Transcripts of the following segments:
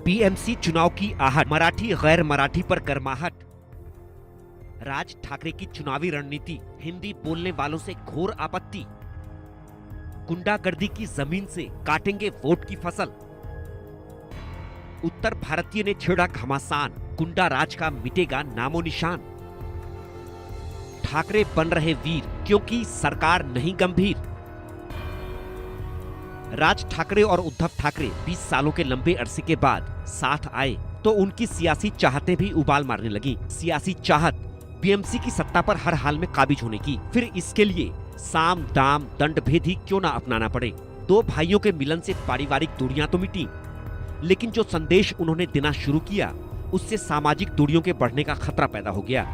BMC चुनाव की आहट, मराठी गैर मराठी पर गर्माहट। राज ठाकरे की चुनावी रणनीति, हिंदी बोलने वालों से घोर आपत्ति। गुंडागर्दी की जमीन से काटेंगे वोट की फसल। उत्तर भारतीय ने छेड़ा घमासान, गुंडा राज का मिटेगा नामो निशान। ठाकरे बन रहे वीर क्योंकि सरकार नहीं गंभीर। राज ठाकरे और उद्धव ठाकरे 20 सालों के लंबे अरसे के बाद साथ आए तो उनकी सियासी चाहतें भी उबाल मारने लगी। सियासी चाहत बीएमसी की सत्ता पर हर हाल में काबिज होने की, फिर इसके लिए साम दाम दंड भेद ही क्यों ना अपनाना पड़े। दो भाइयों के मिलन से पारिवारिक दूरियां तो मिटी, लेकिन जो संदेश उन्होंने देना शुरू किया उससे सामाजिक दूरियों के बढ़ने का खतरा पैदा हो गया।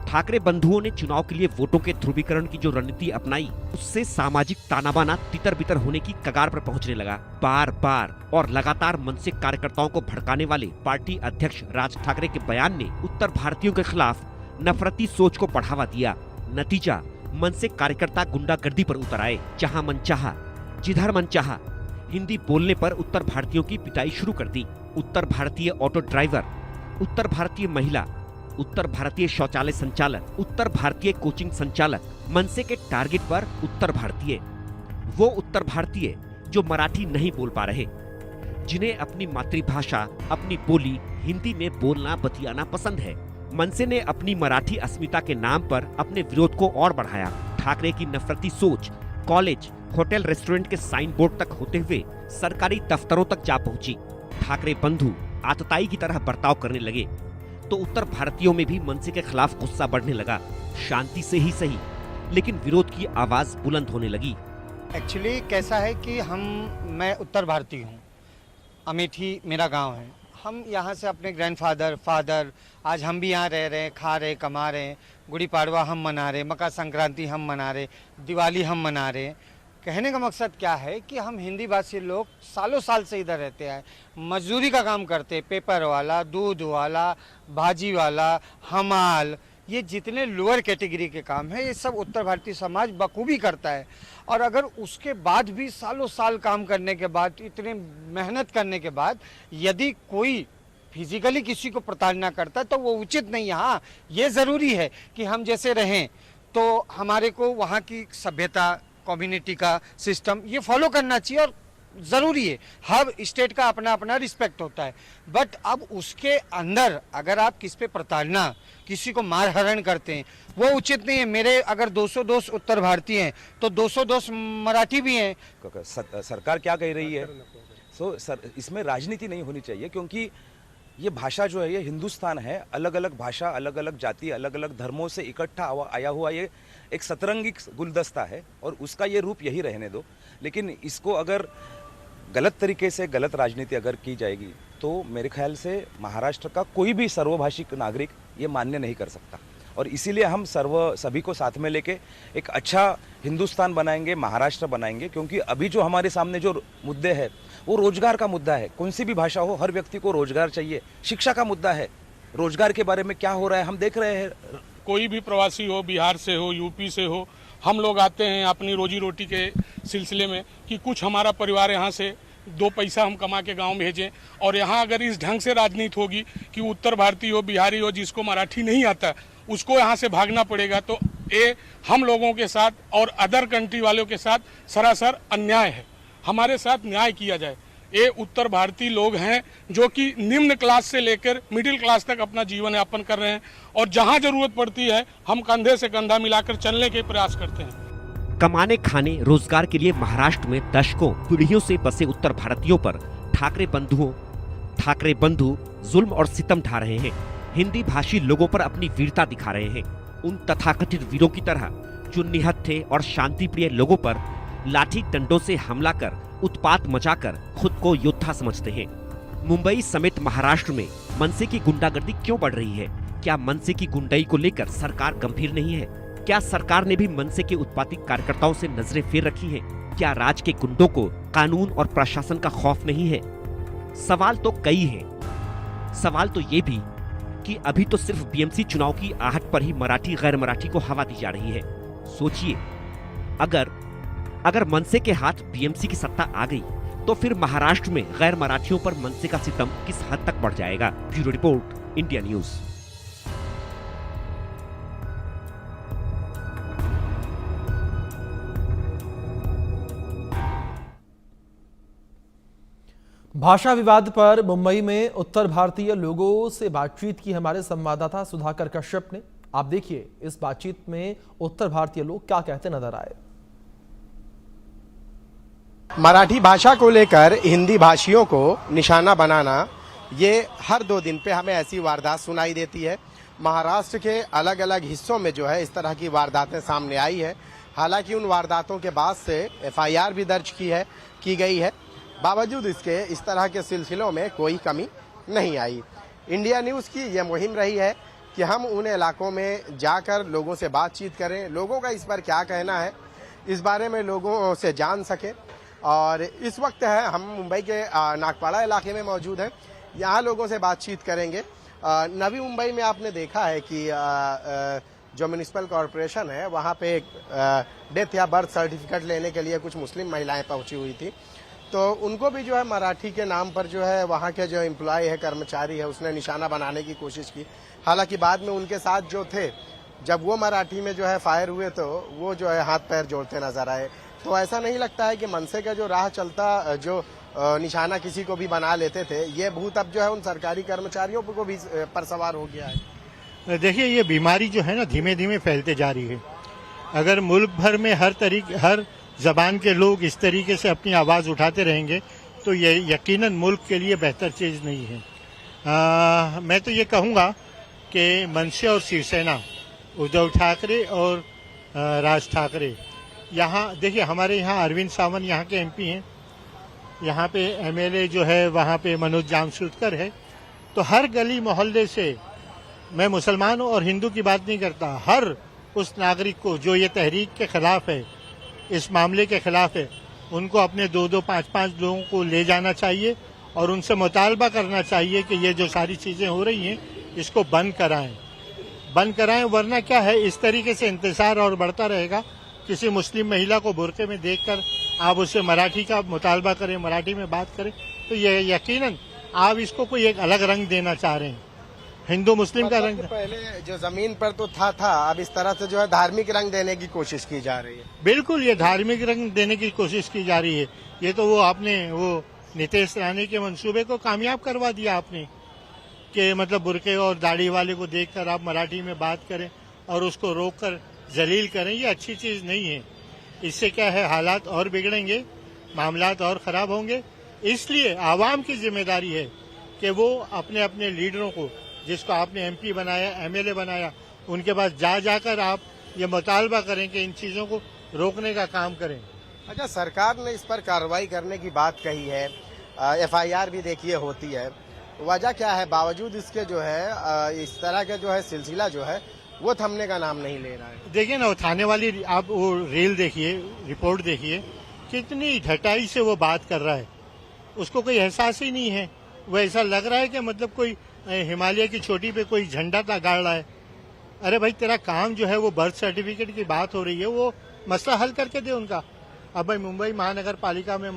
ठाकरे बंधुओं ने चुनाव के लिए वोटों के ध्रुवीकरण की जो रणनीति अपनाई, उससे सामाजिक तानाबाना तितर बितर होने की कगार पर पहुंचने लगा। बार बार और लगातार मन से कार्यकर्ताओं को भड़काने वाले पार्टी अध्यक्ष राज ठाकरे के बयान ने उत्तर भारतीयों के खिलाफ नफरती सोच को बढ़ावा दिया। नतीजा, मन से कार्यकर्ता गुंडागर्दी पर उतर आए। जहां मन चाहा, जिधर मन चाहा, हिंदी बोलने पर उत्तर भारतीयों की पिटाई शुरू कर दी। उत्तर भारतीय ऑटो ड्राइवर, उत्तर भारतीय महिला, उत्तर भारतीय शौचालय संचालक, उत्तर भारतीय कोचिंग संचालक, मनसे के टारगेट पर उत्तर भारतीय, वो उत्तर भारतीय जो मराठी नहीं बोल पा रहे, जिन्हें अपनी मातृभाषा, अपनी बोली हिंदी में बोलना बतियाना पसंद है। मनसे ने अपनी मराठी अस्मिता के नाम पर अपने विरोध को और बढ़ाया। ठाकरे की नफरती सोच कॉलेज, होटल, रेस्टोरेंट के साइन बोर्ड तक होते हुए सरकारी दफ्तरों तक जा पहुंची। ठाकरे बंधु आतताई की तरह बर्ताव करने लगे तो उत्तर भारतीयों में भी मनसे के खिलाफ गुस्सा बढ़ने लगा। शांति से ही सही, लेकिन विरोध की आवाज बुलंद होने लगी। एक्चुअली कैसा है कि मैं उत्तर भारतीय हूँ, अमेठी मेरा गांव है। हम यहाँ से अपने फादर आज हम भी यहाँ रह रहे हैं, खा रहे, कमा रहे हैं। गुड़ी पाड़वा हम मना रहे, मकर संक्रांति हम मना रहे, दिवाली हम मना रहे। कहने का मकसद क्या है कि हम हिंदी भाषी लोग सालों साल से इधर रहते हैं, मजदूरी का काम करते हैं। पेपर वाला, दूध वाला, भाजी वाला, हमाल, ये जितने लोअर कैटेगरी के काम है ये सब उत्तर भारतीय समाज बखूबी करता है। और अगर उसके बाद भी सालों साल काम करने के बाद, इतने मेहनत करने के बाद यदि कोई फिजिकली किसी को प्रताड़ना करता है तो वो उचित नहीं है। हाँ, ये ज़रूरी है कि हम जैसे रहें तो हमारे को वहाँ की सभ्यता, कम्युनिटी का सिस्टम ये फॉलो करना चाहिए और ज़रूरी है। हर स्टेट का अपना अपना रिस्पेक्ट होता है, बट अब उसके अंदर अगर आप किस पे प्रताड़ना, किसी को मार हरण करते हैं, वो उचित नहीं है। मेरे अगर 200 दोस्त उत्तर भारतीय हैं तो 200 दोस्त मराठी भी हैं। सरकार क्या कह रही है? इसमें राजनीति नहीं होनी चाहिए, क्योंकि ये भाषा जो है ये हिंदुस्तान है। अलग अलग भाषा, अलग अलग जाति, अलग अलग धर्मों से इकट्ठा आया हुआ ये एक सतरंगी गुलदस्ता है और उसका ये रूप यही रहने दो। लेकिन इसको अगर गलत तरीके से गलत राजनीति अगर की जाएगी तो मेरे ख्याल से महाराष्ट्र का कोई भी सर्वभाषिक नागरिक ये मान्य नहीं कर सकता। और इसीलिए हम सभी को साथ में लेके एक अच्छा हिंदुस्तान बनाएंगे, महाराष्ट्र बनाएंगे। क्योंकि अभी जो हमारे सामने जो मुद्दे हैं वो रोजगार का मुद्दा है। कौन सी भी भाषा हो, हर व्यक्ति को रोजगार चाहिए। शिक्षा का मुद्दा है, रोजगार के बारे में क्या हो रहा है हम देख रहे हैं। कोई भी प्रवासी हो, बिहार से हो, यूपी से हो, हम लोग आते हैं अपनी रोजी रोटी के सिलसिले में कि कुछ हमारा परिवार यहाँ से 2 पैसा हम कमा के गांव भेजें। और यहाँ अगर इस ढंग से राजनीति होगी कि उत्तर भारतीय हो, बिहारी हो, जिसको मराठी नहीं आता उसको यहाँ से भागना पड़ेगा, तो ये हम लोगों के साथ और अदर कंट्री वालों के साथ सरासर अन्याय है। हमारे साथ न्याय किया जाए। ये उत्तर भारतीय लोग हैं जो कि निम्न क्लास से लेकर मिडिल क्लास तक अपना जीवन यापन कर रहे हैं और जहां जरूरत पड़ती है हम कंधे से कंधा मिलाकर चलने के प्रयास करते हैं। कमाने, खाने, रोजगार के लिए महाराष्ट्र में दशकों पीढ़ियों से बसे उत्तर भारतीयों पर ठाकरे बंधु जुल्म और सितम ढा रहे हैं। हिंदी भाषी लोगों पर अपनी वीरता दिखा रहे हैं। उन तथाकथित वीरों की तरह जो निहत्थे और शांति प्रिय लोगों पर लाठी डंडों से हमला कर, उत्पात मचाकर खुद को योद्धा समझते हैं। मुंबई समेत महाराष्ट्र में मनसे की गुंडागर्दी क्यों बढ़ रही है? क्या मनसे की गुंडाई को लेकर सरकार गंभीर नहीं है? क्या सरकार ने भी मनसे के उत्पाती कार्यकर्ताओं से नजरें फेर रखी हैं? क्या राज के गुंडों को कानून और प्रशासन का खौफ नहीं है? सवाल तो कई हैं। सवाल तो ये भी कि अभी तो सिर्फ बीएमसी चुनाव की आहट पर ही मराठी गैर मराठी को हवा दी जा रही है। सोचिए, अगर मनसे के हाथ बीएमसी की सत्ता आ गई तो फिर महाराष्ट्र में गैर मराठियों पर मनसे का सितम किस हद तक बढ़ जाएगा। Bureau report, India news. भाषा विवाद पर मुंबई में उत्तर भारतीय लोगों से बातचीत की हमारे संवाददाता सुधाकर कश्यप ने। आप देखिए इस बातचीत में उत्तर भारतीय लोग क्या कहते नजर आए। मराठी भाषा को लेकर हिंदी भाषियों को निशाना बनाना, ये हर 2 दिन पे हमें ऐसी वारदात सुनाई देती है। महाराष्ट्र के अलग अलग हिस्सों में जो है इस तरह की वारदातें सामने आई है। हालांकि उन वारदातों के बाद से FIR भी दर्ज की गई है। बावजूद इसके इस तरह के सिलसिलों में कोई कमी नहीं आई। इंडिया न्यूज़ की यह मुहिम रही है कि हम उन इलाकों में जाकर लोगों से बातचीत करें, लोगों का इस पर क्या कहना है, इस बारे में लोगों से जान सकें। और इस वक्त है हम मुंबई के नागपाड़ा इलाके में मौजूद हैं। यहाँ लोगों से बातचीत करेंगे। नवी मुंबई में आपने देखा है कि जो म्यूनिसिपल कॉरपोरेशन है वहाँ पे डेथ या बर्थ सर्टिफिकेट लेने के लिए कुछ मुस्लिम महिलाएं पहुंची हुई थी, तो उनको भी जो है मराठी के नाम पर जो है वहाँ के जो एम्प्लॉय है, कर्मचारी है, उसने निशाना बनाने की कोशिश की। हालांकि बाद में उनके साथ जो थे, जब वो मराठी में जो है फायर हुए तो वो जो है हाथ पैर जोड़ते नजर आए। तो ऐसा नहीं लगता है कि मनसे का जो राह चलता जो निशाना किसी को भी बना लेते थे, ये भूत अब जो है उन सरकारी कर्मचारियों को भी पर सवार हो गया है। देखिए, ये बीमारी जो है ना धीमे धीमे फैलते जा रही है। अगर मुल्क भर में हर जबान के लोग इस तरीके से अपनी आवाज उठाते रहेंगे तो ये यकीनन मुल्क के लिए बेहतर चीज नहीं है। मैं तो ये कहूँगा कि मनसे और शिवसेना, उद्धव ठाकरे और राज ठाकरे, यहाँ देखिए हमारे यहाँ अरविंद सावंत यहाँ के MP हैं, यहाँ पे MLA जो है वहाँ पे मनोज जामशूदकर है। तो हर गली मोहल्ले से, मैं मुसलमान और हिंदू की बात नहीं करता, हर उस नागरिक को जो ये तहरीक के खिलाफ है, इस मामले के खिलाफ है, उनको अपने 2-2, 5-5 लोगों को ले जाना चाहिए और उनसे मुतालबा करना चाहिए कि ये जो सारी चीजें हो रही हैं इसको बंद कराएं। वरना क्या है, इस तरीके से इंतजार और बढ़ता रहेगा। किसी मुस्लिम महिला को बुरके में देखकर आप उससे मराठी का मुतालबा करें, मराठी में बात करें, तो ये यकीनन आप इसको कोई एक अलग रंग देना चाह रहे हैं, हिंदू मुस्लिम का रंग। पहले जो जमीन पर तो था, अब इस तरह से जो है धार्मिक रंग देने की कोशिश की जा रही है। बिल्कुल, ये धार्मिक रंग देने की कोशिश की जा रही है। ये तो वो आपने वो नीतीश रानी के मंसूबे को कामयाब करवा दिया आपने, कि मतलब बुरके और दाढ़ी वाले को देखकर आप मराठी में बात करें और उसको रोककर जलील करें। ये अच्छी चीज नहीं है। इससे क्या है, हालात और बिगड़ेंगे, मामलात और खराब होंगे। इसलिए आवाम की जिम्मेदारी है कि वो अपने अपने लीडरों को, जिसको आपने MP बनाया, MLA बनाया, उनके पास जाकर आप ये मुतालबा करें कि इन चीजों को रोकने का काम करें। अच्छा, सरकार ने इस पर कार्रवाई करने की बात कही है, FIR भी देखिए होती है, वजह क्या है? बावजूद इसके जो है इस तरह का जो है सिलसिला जो है वो थमने का नाम नहीं ले रहा है। देखिए ना, थाने वाली आप वो रील देखिए, रिपोर्ट देखिए, कितनी ढटाई से वो बात कर रहा है। उसको कोई एहसास ही नहीं है। वो ऐसा लग रहा है कि मतलब कोई हिमालय की चोटी पे कोई झंडा गाड़ रहा है। अरे भाई, तेरा काम जो है वो बर्थ सर्टिफिकेट की बात हो रही है, वो मसला हल करके दे उनका। अब भाई मुंबई महानगर पालिका में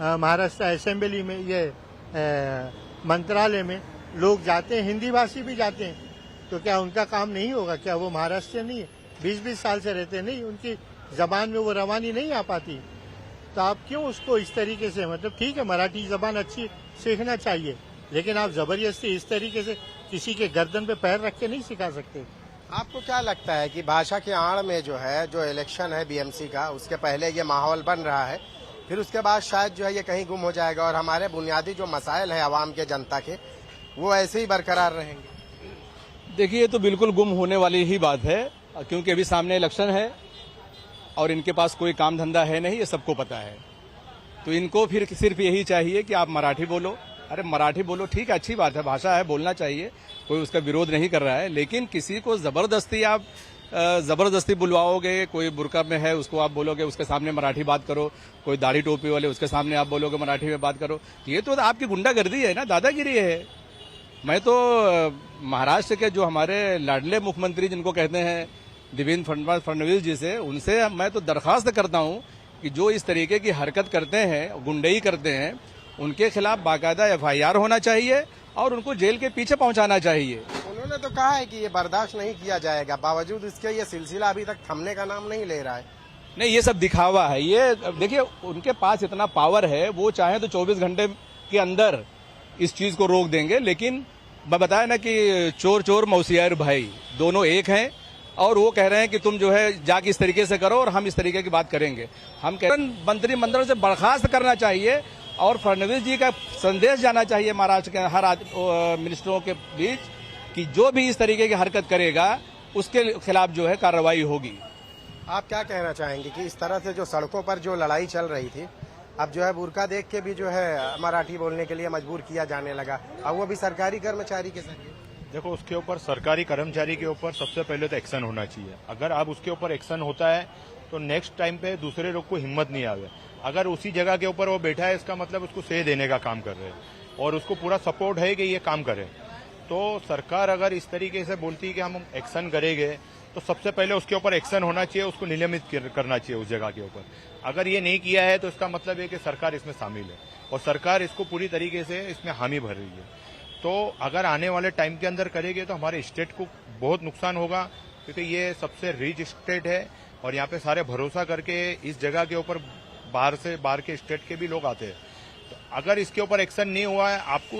महाराष्ट्र असेंबली में, ये मंत्रालय में लोग जाते हैं, हिंदी भाषी भी जाते हैं, तो क्या उनका काम नहीं होगा? क्या वो महाराष्ट्र नहीं है? 20-20 साल से रहते नहीं, उनकी जबान में वो रवानी नहीं आ पाती? तो आप क्यों उसको इस तरीके से, मतलब ठीक है मराठी जबान अच्छी सीखना चाहिए, लेकिन आप जबरदस्ती इस तरीके से किसी के गर्दन पे पैर रख के नहीं सिखा सकते। आपको क्या लगता है कि भाषा के आड़ में जो है, जो इलेक्शन है BMC का, उसके पहले ये माहौल बन रहा है, फिर उसके बाद शायद जो है ये कहीं गुम हो जाएगा और हमारे बुनियादी जो मसाइल है आवाम के, जनता के, वो ऐसे ही बरकरार रहेंगे? देखिए, ये तो बिल्कुल गुम होने वाली ही बात है, क्योंकि अभी सामने इलेक्शन है और इनके पास कोई काम धंधा है नहीं, ये सबको पता है। तो इनको फिर सिर्फ यही चाहिए कि आप मराठी बोलो। अरे मराठी बोलो, ठीक है, अच्छी बात है, भाषा है, बोलना चाहिए, कोई उसका विरोध नहीं कर रहा है, लेकिन किसी को जबरदस्ती बुलवाओगे, कोई बुरका में है उसको आप बोलोगे उसके सामने मराठी बात करो, कोई दाढ़ी टोपी वाले उसके सामने आप बोलोगे मराठी में बात करो, ये तो आपकी गुंडागर्दी है ना, दादागिरी है। मैं तो महाराष्ट्र के जो हमारे लाडले मुख्यमंत्री जिनको कहते हैं देवेंद्र फडणवीस जी से, उनसे मैं तो दरखास्त करता हूं कि जो इस तरीके की हरकत करते हैं, गुंडई करते हैं, उनके खिलाफ बाकायदा FIR होना चाहिए और उनको जेल के पीछे पहुंचाना चाहिए। उन्होंने तो कहा है कि ये बर्दाश्त नहीं किया जाएगा, बावजूद इसके ये सिलसिला अभी तक थमने का नाम नहीं ले रहा है। नहीं, ये सब दिखावा है। ये देखिए, उनके पास इतना पावर है, वो चाहे तो 24 घंटे के अंदर इस चीज को रोक देंगे। लेकिन मैं बताया ना कि चोर चोर मौसियार भाई दोनों एक हैं, और वो कह रहे हैं कि तुम जो है जाके इस तरीके से करो और हम इस तरीके की बात करेंगे। हम कह रहे हैं मंत्रिमंडल से बर्खास्त करना चाहिए और फडणवीस जी का संदेश जाना चाहिए महाराष्ट्र के हर मिनिस्टरों के बीच कि जो भी इस तरीके की हरकत करेगा उसके खिलाफ जो है कार्रवाई होगी। आप क्या कहना चाहेंगे कि इस तरह से जो सड़कों पर जो लड़ाई चल रही थी, अब जो है बुर्का देख के भी जो है मराठी बोलने के लिए मजबूर किया जाने लगा, अब वो भी सरकारी कर्मचारी के जरिए? देखो, उसके ऊपर सरकारी कर्मचारी के ऊपर सबसे पहले तो एक्शन होना चाहिए। अगर अब उसके ऊपर एक्शन होता है तो नेक्स्ट टाइम पे दूसरे लोग को हिम्मत नहीं आवे। अगर उसी जगह के ऊपर वो बैठा है, इसका मतलब उसको सह देने का काम कर रहे हैं और उसको पूरा सपोर्ट है कि ये काम करे। तो सरकार अगर इस तरीके से बोलती है कि हम एक्शन करेंगे, तो सबसे पहले उसके ऊपर एक्शन होना चाहिए, उसको निलंबित करना चाहिए उस जगह के ऊपर। अगर ये नहीं किया है तो इसका मतलब है कि सरकार इसमें शामिल है और सरकार इसको पूरी तरीके से इसमें हामी भर रही है। तो अगर आने वाले टाइम के अंदर करेंगे तो हमारे स्टेट को बहुत नुकसान होगा, क्योंकि ये सबसे रिच स्टेट है और यहाँ पे सारे भरोसा करके इस जगह के ऊपर बाहर के स्टेट के भी लोग आते हैं। तो अगर इसके ऊपर एक्शन नहीं हुआ है, आपको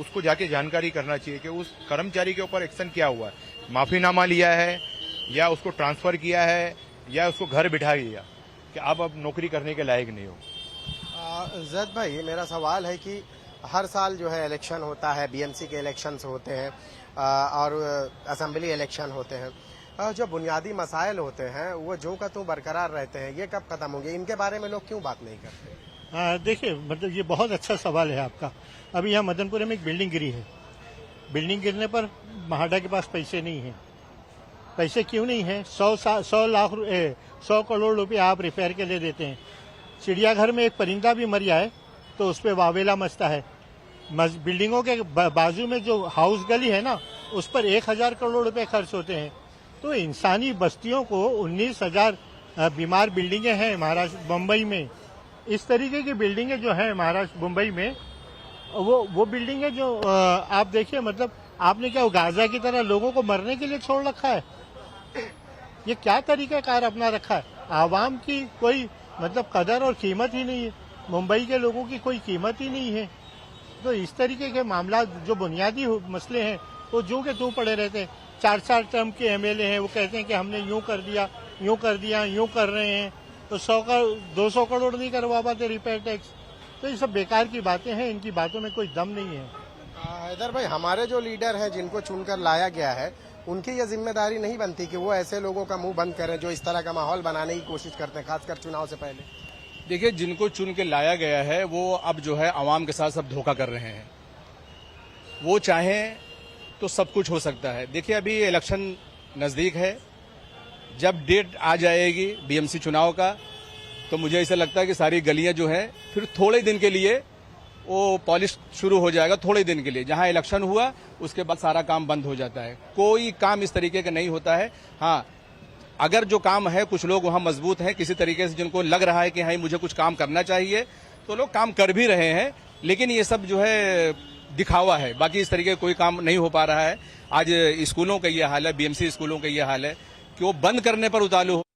उसको जाके जानकारी करना चाहिए कि उस कर्मचारी के ऊपर एक्शन क्या हुआ है, माफीनामा लिया है या उसको ट्रांसफर किया है या उसको घर बिठा दिया कि आप अब नौकरी करने के लायक नहीं हो। जैद भाई, मेरा सवाल है कि हर साल जो है इलेक्शन होता है, BMC के इलेक्शंस होते हैं और असेंबली इलेक्शन होते हैं, जो बुनियादी मसाइल होते हैं वो जो का तो बरकरार रहते हैं, ये कब खत्म होंगे? इनके बारे में लोग क्यों बात नहीं करते? देखिए, मतलब ये बहुत अच्छा सवाल है आपका। अभी यहाँ मदनपुर में एक बिल्डिंग गिरी है। बिल्डिंग गिरने पर महाडा के पास पैसे नहीं है। पैसे क्यों नहीं है? 100 करोड़ रुपए आप रिपेयर के लिए देते हैं। चिड़ियाघर में एक परिंदा भी मर जाए तो उस पर वावेला मचता है। बिल्डिंगों के बाजू में जो हाउस गली है ना, उस पर 1000 करोड़ रुपए खर्च होते हैं। तो इंसानी बस्तियों को 19,000 बीमार बिल्डिंगें हैं महाराष्ट्र मुंबई में। इस तरीके की बिल्डिंगें जो है महाराष्ट्र मुंबई में, वो बिल्डिंगें जो आप देखिए, मतलब आपने क्या गाजा की तरह लोगों को मरने के लिए छोड़ रखा है? ये क्या तरीकाकार अपना रखा है? आवाम की कोई मतलब कदर और कीमत ही नहीं है, मुंबई के लोगों की कोई कीमत ही नहीं है। तो इस तरीके के मामला जो बुनियादी मसले हैं वो जो के त्यों पड़े रहते हैं। 4 टर्म के MLA हैं, वो कहते हैं कि हमने यूं कर दिया, यूं कर दिया, यूं कर रहे हैं, तो 200 करोड़ नहीं करवा पाते रिपेयर टैक्स। तो ये सब बेकार की बातें हैं, इनकी बातों में कोई दम नहीं है। हैदर भाई, हमारे जो लीडर हैं जिनको चुनकर लाया गया है, उनकी ये जिम्मेदारी नहीं बनती कि वो ऐसे लोगों का मुंह बंद करें जो इस तरह का माहौल बनाने की कोशिश करते हैं, खासकर चुनाव से पहले? देखिए, जिनको चुन के लाया गया है वो अब जो है आवाम के साथ सब धोखा कर रहे हैं। वो चाहें तो सब कुछ हो सकता है। देखिए, अभी इलेक्शन नजदीक है, जब डेट आ जाएगी BMC चुनाव का, तो मुझे ऐसा लगता है कि सारी गलियां जो हैं फिर थोड़े दिन के लिए वो पॉलिश शुरू हो जाएगा। थोड़े दिन के लिए, जहां इलेक्शन हुआ उसके बाद सारा काम बंद हो जाता है। कोई काम इस तरीके का नहीं होता है। हाँ, अगर जो काम है, कुछ लोग वहां मजबूत हैं किसी तरीके से, जिनको लग रहा है कि हाँ मुझे कुछ काम करना चाहिए, तो लोग काम कर भी रहे हैं। लेकिन ये सब जो है दिखावा है, बाकी इस तरीके कोई काम नहीं हो पा रहा है। आज स्कूलों का ये हाल है, BMC स्कूलों का ये हाल है कि वो बंद करने पर उतारू